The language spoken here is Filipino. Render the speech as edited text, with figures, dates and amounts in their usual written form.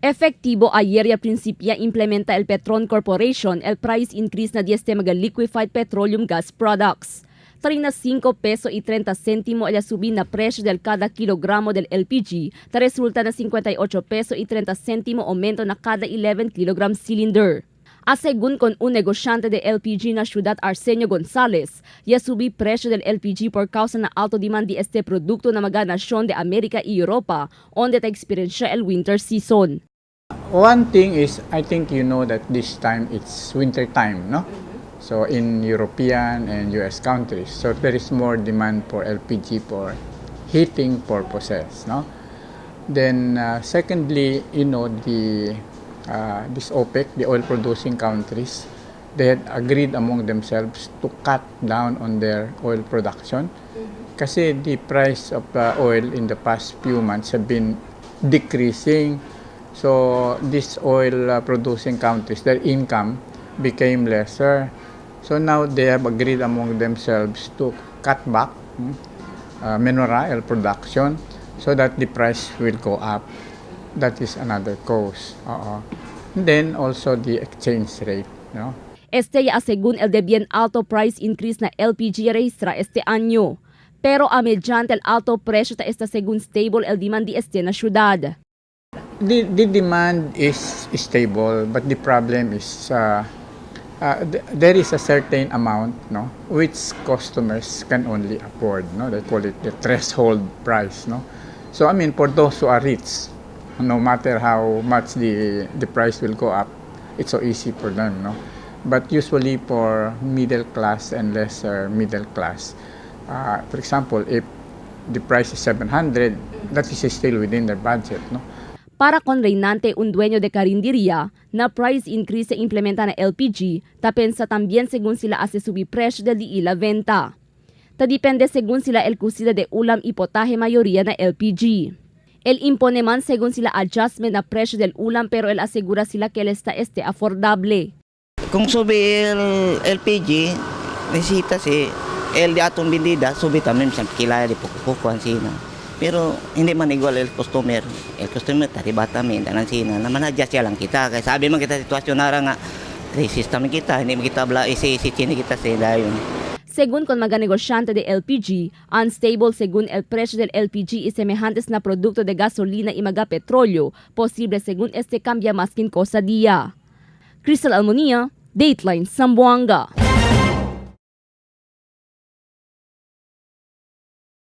Efectivo ayer ya principia implementa el Petron Corporation el price increase na dieste mga liquefied petroleum gas products. 35 peso y 30 céntimo el subir na presyo del cada kilogramo del LPG, ta resulta na 58 peso y 30 céntimo aumento na cada 11 kilogram cylinder. Asegun con un negosyante de LPG na Ciudad Arsenio Gonzales, ya subí presyo del LPG por causa na alto demand de este produkto na mga nasyon de Amerika y Europa, onde ta experiencia el winter season. One thing is, I think you know that this time it's winter time, no? So in European and US countries, so there is more demand for LPG for heating purposes, no? Then secondly, you know, this OPEC, the oil producing countries, they had agreed among themselves to cut down on their oil production. Kasi the price of oil in the past few months have been decreasing. So these oil producing countries, their income became lesser. So now they have agreed among themselves to cut back mineral oil production so that the price will go up. That is another cause. And then also the exchange rate. No? Este ya según el de bien alto price increase na LPG registra este año. Pero a mediante el alto presyo ta esta según stable el demand de este na syudad. The demand is stable, but the problem is there is a certain amount, no, which customers can only afford. No, they call it the threshold price. No, so I mean for those who are rich, no matter how much the price will go up, it's so easy for them. No, but usually for middle class and lesser middle class, for example, if the price is 700, that is still within their budget. No. Para con Reynante, un dueño de carindería, na price increase se implementa na LPG, ta pensa también según sila hace subir presyo de la venta. Ta depende según sila el kusida de ulam y potaje mayoría na LPG. El impone man según sila adjustment na presyo del ulam pero el asegura sila que el está affordable. Kung subi el LPG, necesita si el de atong bindida, subi también sa kilala di pukukuhan sino. Pero hindi man igual el customer. El customer taribata min danan sina naman adjust lang kita. Kaya sabi man kita sitwasyon nara nga crisis tamin kita, hindi man kita bla isi chini kita sa dayon. Según con mga negosyante de LPG, unstable según el presyo del LPG y semejantes na produkto de gasolina y mga petrolyo, posible según este cambia maskin cosa día. Crystal Almonía, Dateline, Zamboanga.